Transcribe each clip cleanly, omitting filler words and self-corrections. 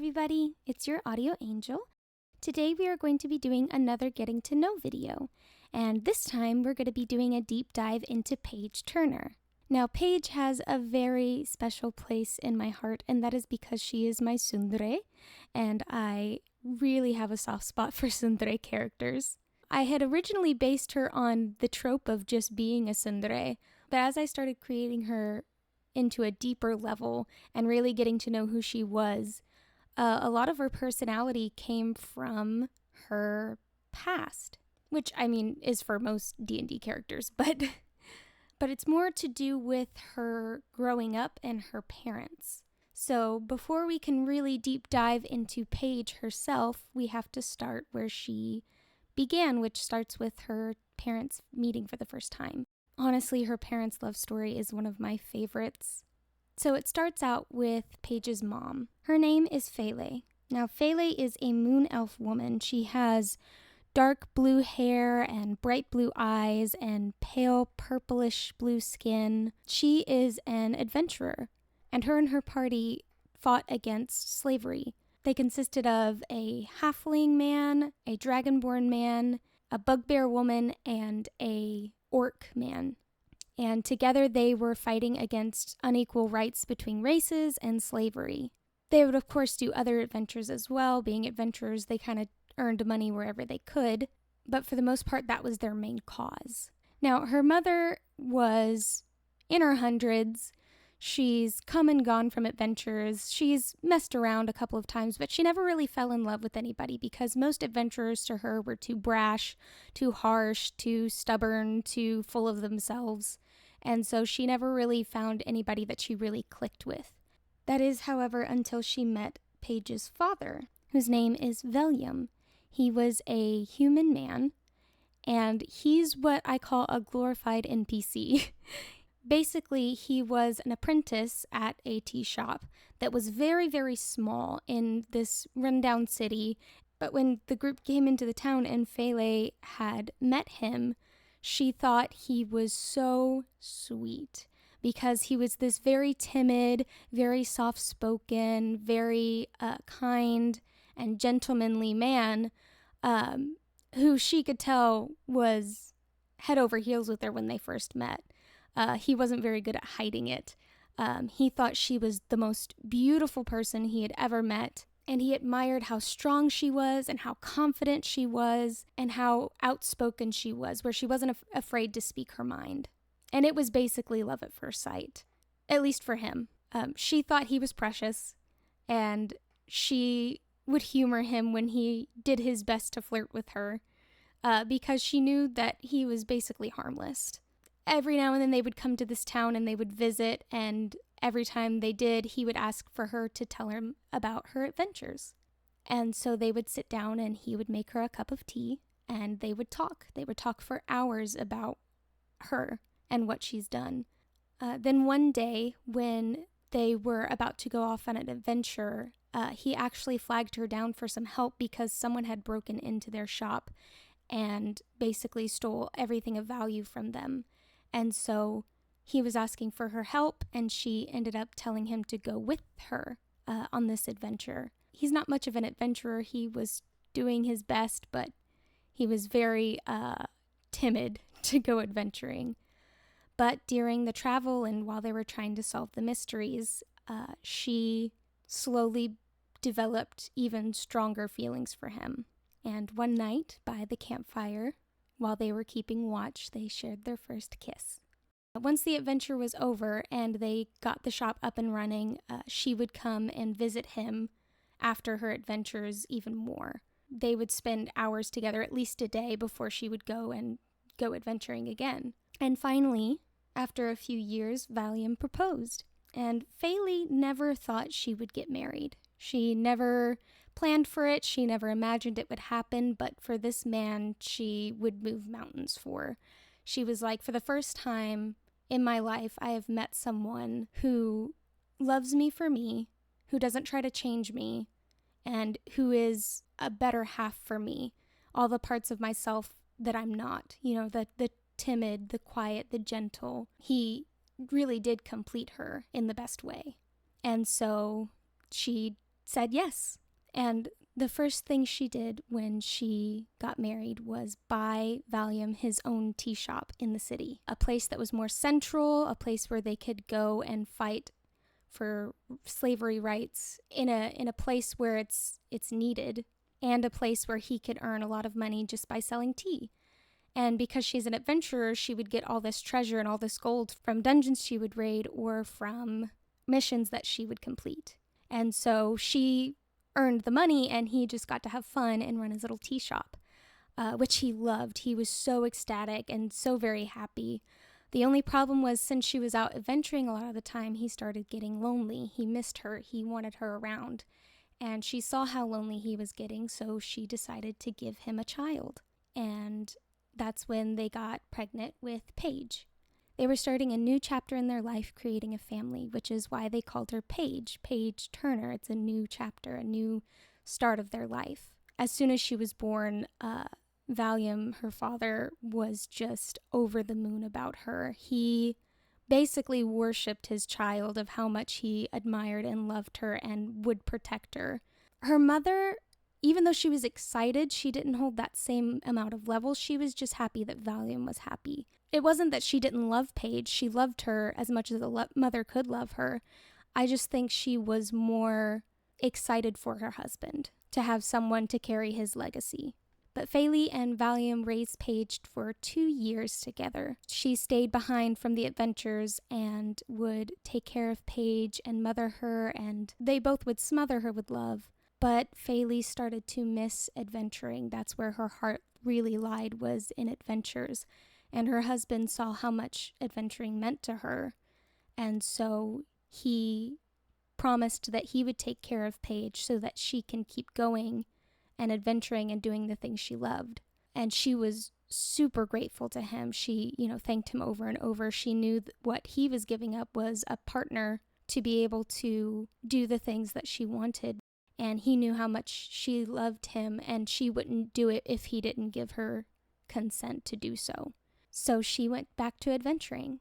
everybody, it's your audio angel. Today we are going to be doing another getting to know video, and this time we're going to be doing a deep dive into Paige Turner. Now, Paige has a very special place in my heart, and that is because she is my tsundere, and I really have a soft spot for tsundere characters. I had originally based her on the trope of just being a tsundere, but as I started creating her into a deeper level and really getting to know who she was, a lot of her personality came from her past, which I mean is for most D&D characters, but it's more to do with her growing up and her parents. So before we can really deep dive into Paige herself, we have to start where she began, which starts with her parents meeting for the first time. Honestly, her parents' love story is one of my favorites. So it starts out with Paige's mom. Her name is Fele. Now, Fele is a moon elf woman. She has dark blue hair and bright blue eyes and pale purplish blue skin. She is an adventurer, and her party fought against slavery. They consisted of a halfling man, a dragonborn man, a bugbear woman, and a orc man. And together they were fighting against unequal rights between races and slavery. They would, of course, do other adventures as well. Being adventurers, they kind of earned money wherever they could, but for the most part, that was their main cause. Now, her mother was in her hundreds. She's come and gone from adventures. She's messed around a couple of times, but she never really fell in love with anybody because most adventurers to her were too brash, too harsh, too stubborn, too full of themselves. And so she never really found anybody that she really clicked with. That is, however, until she met Paige's father, whose name is William. He was a human man, and he's what I call a glorified NPC. Basically, he was an apprentice at a tea shop that was very, very small in this rundown city. But when the group came into the town and Fele had met him, she thought he was so sweet because he was this very timid, very soft-spoken, very kind and gentlemanly man who she could tell was head over heels with her when they first met. He wasn't very good at hiding it. He thought she was the most beautiful person he had ever met, and he admired how strong she was and how confident she was and how outspoken she was, where she wasn't afraid to speak her mind. And it was basically love at first sight, at least for him. She thought he was precious, and she would humor him when he did his best to flirt with her, because she knew that he was basically harmless. Every now and then they would come to this town and they would visit, and every time they did, he would ask for her to tell him about her adventures. And so they would sit down and he would make her a cup of tea and they would talk. They would talk for hours about her and what she's done. Then one day when they were about to go off on an adventure, he actually flagged her down for some help because someone had broken into their shop and basically stole everything of value from them. And so he was asking for her help, and she ended up telling him to go with her on this adventure. He's not much of an adventurer. He was doing his best, but he was very timid to go adventuring. But during the travel and while they were trying to solve the mysteries, she slowly developed even stronger feelings for him. And one night, by the campfire, while they were keeping watch, they shared their first kiss. Once the adventure was over and they got the shop up and running, she would come and visit him after her adventures even more. They would spend hours together, at least a day, before she would go adventuring again. And finally, after a few years, Valium proposed. And Fele never thought she would get married. She never planned for it. She never imagined it would happen. But for this man, she would move mountains for. She was like, for the first time in my life, I have met someone who loves me for me, who doesn't try to change me, and who is a better half for me. All the parts of myself that I'm not, the timid, the quiet, the gentle. He really did complete her in the best way. And so she said yes. And the first thing she did when she got married was buy Valium his own tea shop in the city, a place that was more central, a place where they could go and fight for slavery rights in a place where it's needed, and a place where he could earn a lot of money just by selling tea. And because she's an adventurer, she would get all this treasure and all this gold from dungeons she would raid or from missions that she would complete. And so she earned the money, and he just got to have fun and run his little tea shop, which he loved. He was so ecstatic and so very happy. The only problem was, since she was out adventuring a lot of the time, he started getting lonely. He missed her. He wanted her around. And she saw how lonely he was getting, so she decided to give him a child. And that's when they got pregnant with Paige. They were starting a new chapter in their life, creating a family, which is why they called her Paige Turner. It's a new chapter, a new start of their life. As soon as she was born, Valium, her father, was just over the moon about her. He basically worshipped his child of how much he admired and loved her and would protect her. Her mother, even though she was excited, she didn't hold that same amount of level. She was just happy that Valium was happy. It wasn't that she didn't love Paige. She loved her as much as a mother could love her. I just think she was more excited for her husband, to have someone to carry his legacy. But Faylie and Valium raised Paige for 2 years together. She stayed behind from the adventures and would take care of Paige and mother her, and they both would smother her with love. But Faylie started to miss adventuring. That's where her heart really lied, was in adventures. And her husband saw how much adventuring meant to her. And so he promised that he would take care of Paige so that she can keep going and adventuring and doing the things she loved. And she was super grateful to him. She, thanked him over and over. She knew that what he was giving up was a partner to be able to do the things that she wanted. And he knew how much she loved him, and she wouldn't do it if he didn't give her consent to do so. So she went back to adventuring.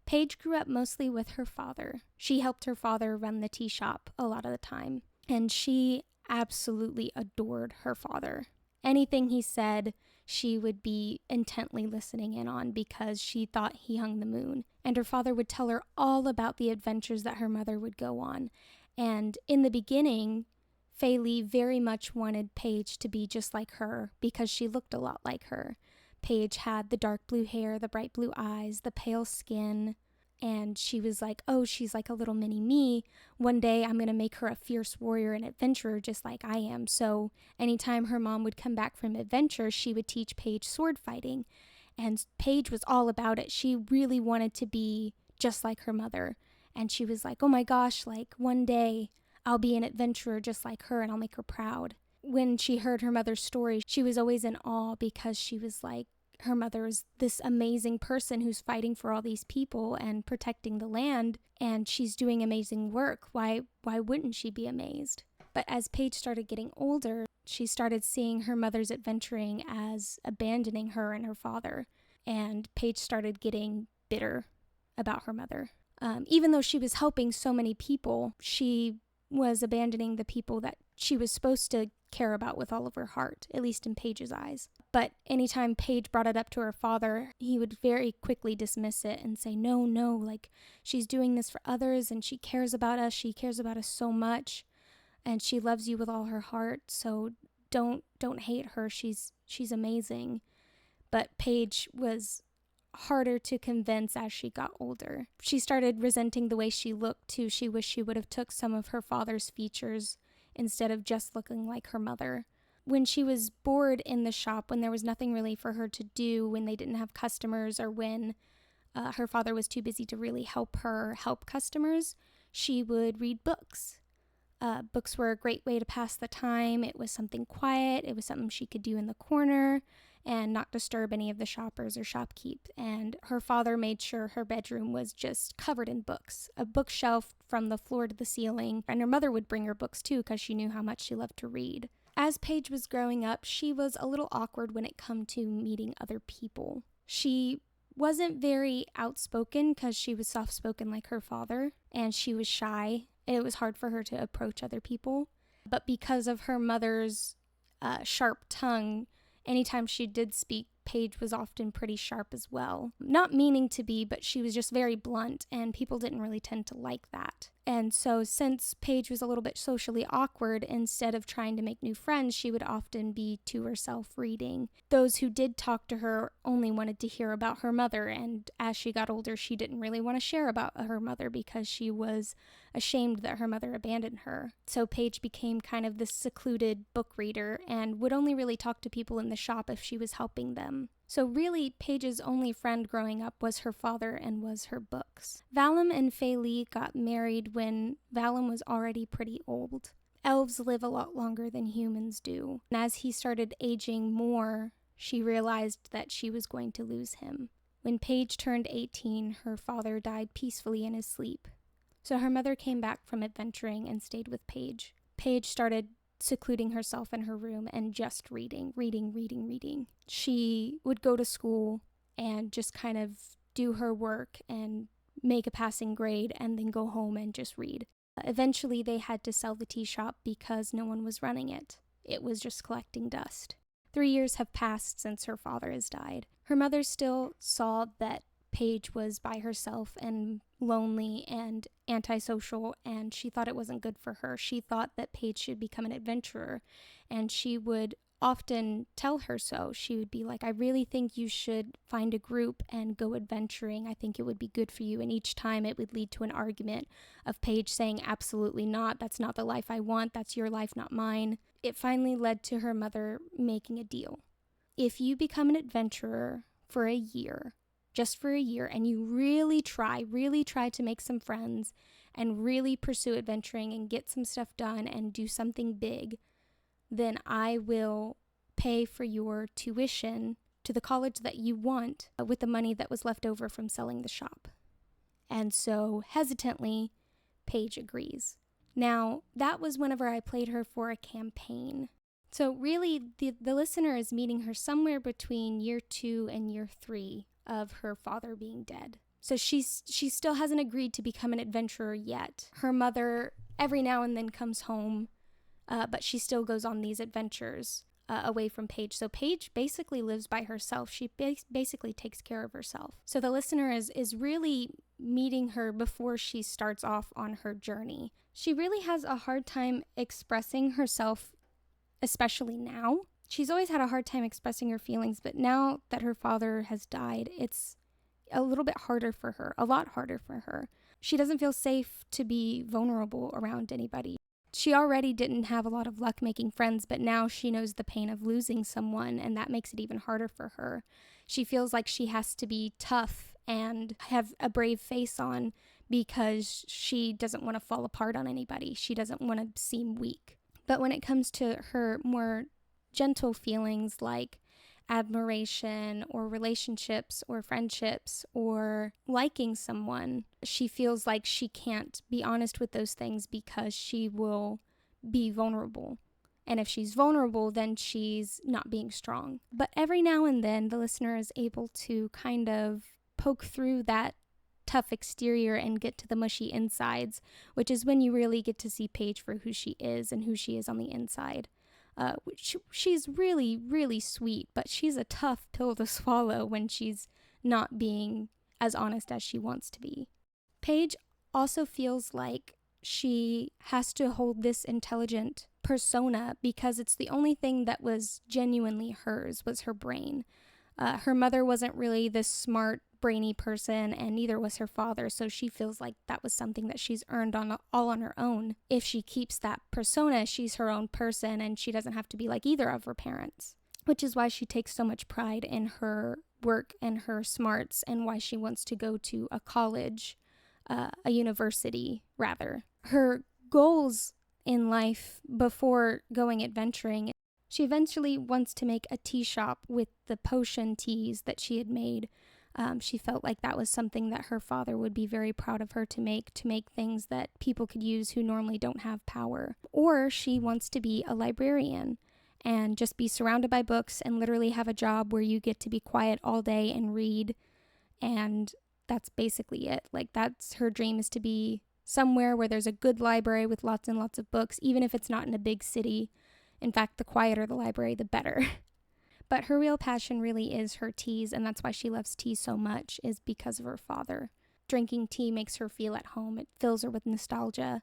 Paige grew up mostly with her father. She helped her father run the tea shop a lot of the time, and she absolutely adored her father. Anything he said, she would be intently listening in on because she thought he hung the moon. And her father would tell her all about the adventures that her mother would go on. And in the beginning, Faylie very much wanted Paige to be just like her because she looked a lot like her. Paige had the dark blue hair, the bright blue eyes, the pale skin, and she was like, oh, she's like a little mini me. One day I'm going to make her a fierce warrior and adventurer just like I am. So anytime her mom would come back from adventure, she would teach Paige sword fighting. And Paige was all about it. She really wanted to be just like her mother. And she was like, oh my gosh, like one day I'll be an adventurer just like her and I'll make her proud. When she heard her mother's story, she was always in awe because she was like, her mother is this amazing person who's fighting for all these people and protecting the land, and she's doing amazing work. Why wouldn't she be amazed? But as Paige started getting older, she started seeing her mother's adventuring as abandoning her and her father, and Paige started getting bitter about her mother. Even though she was helping so many people, she was abandoning the people that she was supposed to care about with all of her heart, at least in Paige's eyes. But anytime Paige brought it up to her father, he would very quickly dismiss it and say, no, like she's doing this for others and she cares about us so much, and she loves you with all her heart, so don't hate her, she's amazing. But Paige was harder to convince as she got older. She started resenting the way she looked too. She wished she would have took some of her father's features instead of just looking like her mother. When she was bored in the shop, when there was nothing really for her to do, when they didn't have customers, or when her father was too busy to really help her help customers, she would read books. Books were a great way to pass the time. It was something quiet. It was something she could do in the corner and not disturb any of the shoppers or shopkeep. And her father made sure her bedroom was just covered in books, a bookshelf from the floor to the ceiling. And her mother would bring her books too because she knew how much she loved to read. As Paige was growing up, she was a little awkward when it came to meeting other people. She wasn't very outspoken because she was soft-spoken like her father, and she was shy. It was hard for her to approach other people. But because of her mother's sharp tongue, anytime she did speak, Paige was often pretty sharp as well. Not meaning to be, but she was just very blunt, and people didn't really tend to like that. And so since Paige was a little bit socially awkward, instead of trying to make new friends, she would often be to herself reading. Those who did talk to her only wanted to hear about her mother, and as she got older, she didn't really want to share about her mother because she was ashamed that her mother abandoned her. So Paige became kind of this secluded book reader and would only really talk to people in the shop if she was helping them. So really, Paige's only friend growing up was her father and was her books. Valum and Faylee got married when Valum was already pretty old. Elves live a lot longer than humans do. And as he started aging more, she realized that she was going to lose him. When Paige turned 18, her father died peacefully in his sleep. So her mother came back from adventuring and stayed with Paige. Paige started secluding herself in her room and just reading. She would go to school and just kind of do her work and make a passing grade and then go home and just read. Eventually, they had to sell the tea shop because no one was running it. It was just collecting dust. 3 years have passed since her father has died. Her mother still saw that Paige was by herself and lonely and antisocial, and she thought it wasn't good for her. She thought that Paige should become an adventurer, and she would often tell her so. She would be like, I really think you should find a group and go adventuring. I think it would be good for you. And each time it would lead to an argument of Paige saying, absolutely not. That's not the life I want. That's your life, not mine. It finally led to her mother making a deal. If you become an adventurer for a year, just for a year, and you really try to make some friends and really pursue adventuring and get some stuff done and do something big, then I will pay for your tuition to the college that you want with the money that was left over from selling the shop. And so, hesitantly, Paige agrees. Now, that was whenever I played her for a campaign. So really, the listener is meeting her somewhere between year 2 and year 3 of her father being dead. So she still hasn't agreed to become an adventurer yet. Her mother every now and then comes home, but she still goes on these adventures away from Paige. So Paige basically lives by herself. She basically takes care of herself. So the listener is really meeting her before she starts off on her journey. She really has a hard time expressing herself, especially now. She's always had a hard time expressing her feelings, but now that her father has died, it's a little bit harder for her, a lot harder for her. She doesn't feel safe to be vulnerable around anybody. She already didn't have a lot of luck making friends, but now she knows the pain of losing someone, and that makes it even harder for her. She feels like she has to be tough and have a brave face on because she doesn't want to fall apart on anybody. She doesn't want to seem weak. But when it comes to her more gentle feelings like admiration or relationships or friendships or liking someone, she feels like she can't be honest with those things because she will be vulnerable. And if she's vulnerable, then she's not being strong. But every now and then, the listener is able to kind of poke through that tough exterior and get to the mushy insides, which is when you really get to see Paige for who she is and who she is on the inside. She's really, really sweet, but she's a tough pill to swallow when she's not being as honest as she wants to be. Paige also feels like she has to hold this intelligent persona because it's the only thing that was genuinely hers was her brain. Her mother wasn't really this smart, brainy person, and neither was her father, so she feels like that was something that she's earned all on her own. If she keeps that persona, she's her own person, and she doesn't have to be like either of her parents, which is why she takes so much pride in her work and her smarts, and why she wants to go to a college, a university, rather. Her goals in life before going adventuring, she eventually wants to make a tea shop with the potion teas that she had made. She felt like that was something that her father would be very proud of her to make things that people could use who normally don't have power. Or she wants to be a librarian and just be surrounded by books and literally have a job where you get to be quiet all day and read, and that's basically it. Like, that's her dream, is to be somewhere where there's a good library with lots and lots of books, even if it's not in a big city. In fact, the quieter the library, the better. But her real passion really is her teas, and that's why she loves tea so much, is because of her father. Drinking tea makes her feel at home. It fills her with nostalgia.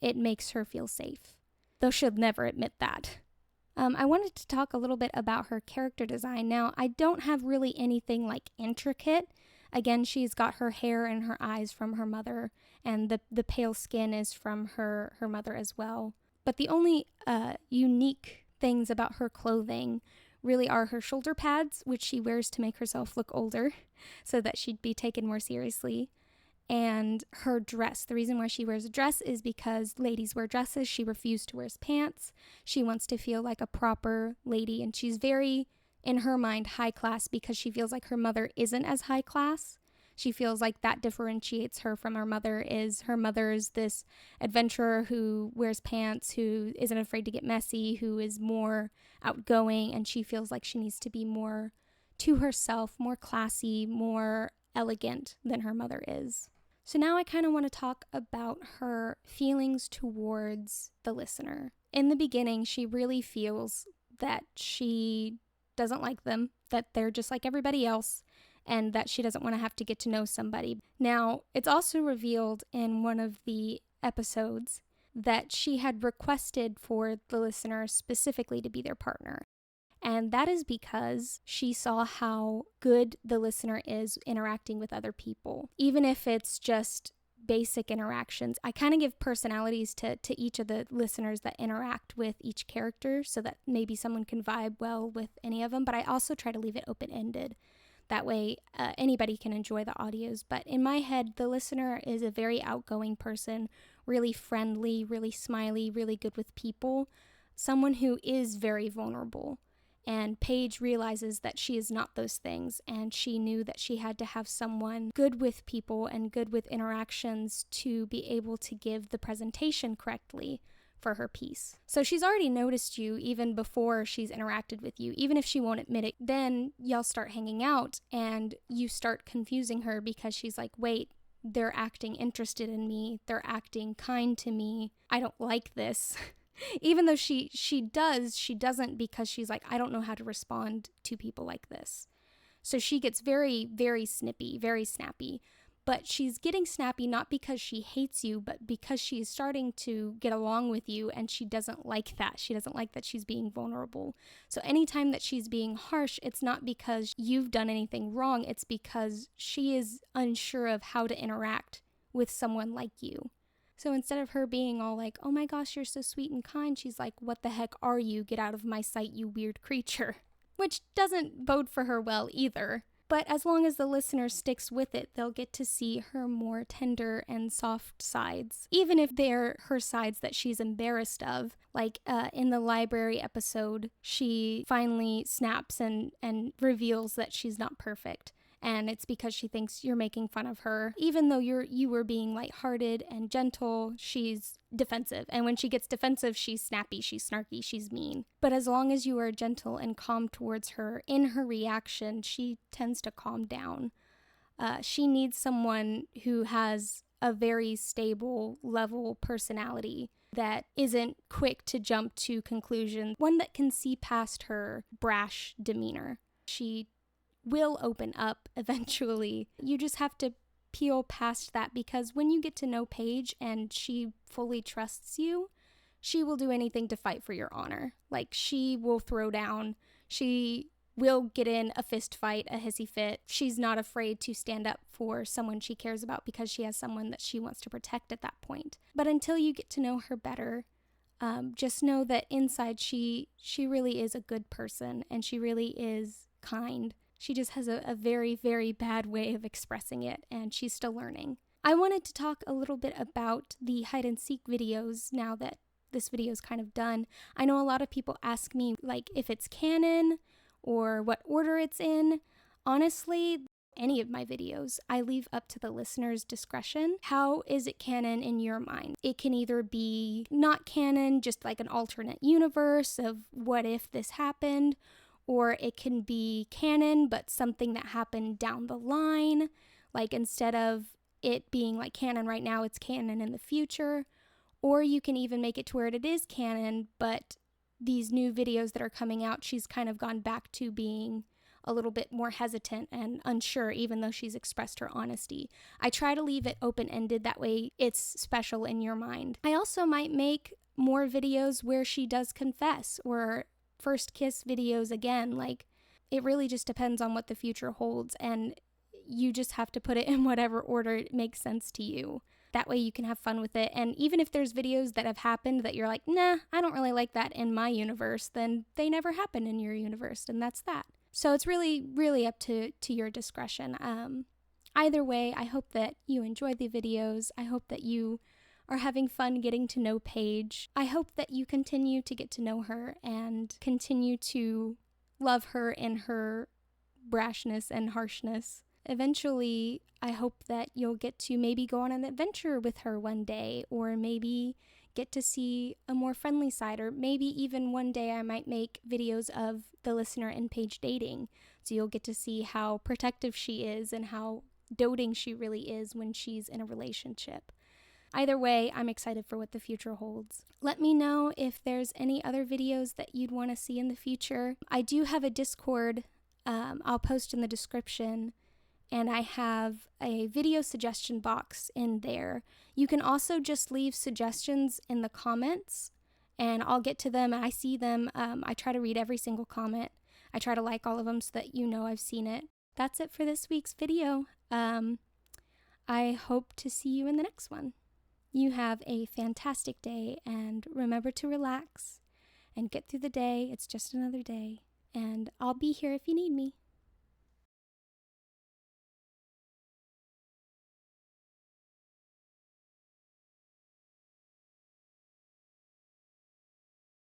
It makes her feel safe, though she'll never admit that. I wanted to talk a little bit about her character design. Now, I don't have really anything like intricate. Again, she's got her hair and her eyes from her mother, and the pale skin is from her mother as well. But the only unique things about her clothing really are her shoulder pads, which she wears to make herself look older so that she'd be taken more seriously, and her dress. The reason why she wears a dress is because ladies wear dresses. She refused to wear pants. She wants to feel like a proper lady, and she's very, in her mind, high class because she feels like her mother isn't as high class. She feels like that differentiates her from her mother is this adventurer who wears pants, who isn't afraid to get messy, who is more outgoing, and she feels like she needs to be more to herself, more classy, more elegant than her mother is. So now I kind of want to talk about her feelings towards the listener. In the beginning, she really feels that she doesn't like them, that they're just like everybody else, and that she doesn't want to have to get to know somebody. Now, it's also revealed in one of the episodes that she had requested for the listener specifically to be their partner. And that is because she saw how good the listener is interacting with other people. Even if it's just basic interactions, I kind of give personalities to each of the listeners that interact with each character so that maybe someone can vibe well with any of them, but I also try to leave it open-ended. That way, anybody can enjoy the audios. But in my head, the listener is a very outgoing person, really friendly, really smiley, really good with people, someone who is very vulnerable. And Paige realizes that she is not those things, and she knew that she had to have someone good with people and good with interactions to be able to give the presentation correctly for her piece. So she's already noticed you even before she's interacted with you. Even if she won't admit it, then y'all start hanging out and you start confusing her because she's like, wait, they're acting interested in me. They're acting kind to me. I don't like this. Even though she doesn't, because she's like, I don't know how to respond to people like this. So she gets very, very snippy, very snappy. But she's getting snappy not because she hates you, but because she's starting to get along with you, and she doesn't like that. She doesn't like that she's being vulnerable. So anytime that she's being harsh, it's not because you've done anything wrong. It's because she is unsure of how to interact with someone like you. So instead of her being all like, oh my gosh, you're so sweet and kind, she's like, what the heck are you? Get out of my sight, you weird creature. Which doesn't bode for her well either. But as long as the listener sticks with it, they'll get to see her more tender and soft sides, even if they're her sides that she's embarrassed of. Like in the library episode, she finally snaps and reveals that she's not perfect. And it's because she thinks you're making fun of her. Even though you were being lighthearted and gentle, she's defensive. And when she gets defensive, she's snappy, she's snarky, she's mean. But as long as you are gentle and calm towards her, in her reaction, she tends to calm down. She needs someone who has a very stable, level personality that isn't quick to jump to conclusions. One that can see past her brash demeanor. She will open up eventually. You just have to peel past that, because when you get to know Paige and she fully trusts you, she will do anything to fight for your honor. Like, she will throw down. She will get in a fist fight, a hissy fit. She's not afraid to stand up for someone she cares about because she has someone that she wants to protect at that point. But until you get to know her better, just know that inside she really is a good person, and she really is kind. She just has a very, very bad way of expressing it, and she's still learning. I wanted to talk a little bit about the hide and seek videos now that this video is kind of done. I know a lot of people ask me, like, if it's canon or what order it's in. Honestly, any of my videos, I leave up to the listener's discretion. How is it canon in your mind? It can either be not canon, just like an alternate universe of what if this happened, or it can be canon, but something that happened down the line. Like, instead of it being like canon right now, it's canon in the future, or you can even make it to where it is canon, but these new videos that are coming out, she's kind of gone back to being a little bit more hesitant and unsure, even though she's expressed her honesty. I try to leave it open-ended, that way it's special in your mind. I also might make more videos where she does confess, or first kiss videos again. Like, it really just depends on what the future holds, and you just have to put it in whatever order it makes sense to you. That way you can have fun with it. And even if there's videos that have happened that you're like, nah, I don't really like that in my universe, then they never happened in your universe, and that's that. So it's really, really up to your discretion. Either way, I hope that you enjoy the videos. I hope that you are having fun getting to know Paige. I hope that you continue to get to know her and continue to love her in her brashness and harshness. Eventually, I hope that you'll get to maybe go on an adventure with her one day, or maybe get to see a more friendly side, or maybe even one day I might make videos of the listener and Paige dating, so you'll get to see how protective she is and how doting she really is when she's in a relationship. Either way, I'm excited for what the future holds. Let me know if there's any other videos that you'd want to see in the future. I do have a Discord, I'll post in the description, and I have a video suggestion box in there. You can also just leave suggestions in the comments, and I'll get to them. I see them. I try to read every single comment. I try to like all of them so that you know I've seen it. That's it for this week's video. I hope to see you in the next one. You have a fantastic day, and remember to relax and get through the day. It's just another day, and I'll be here if you need me.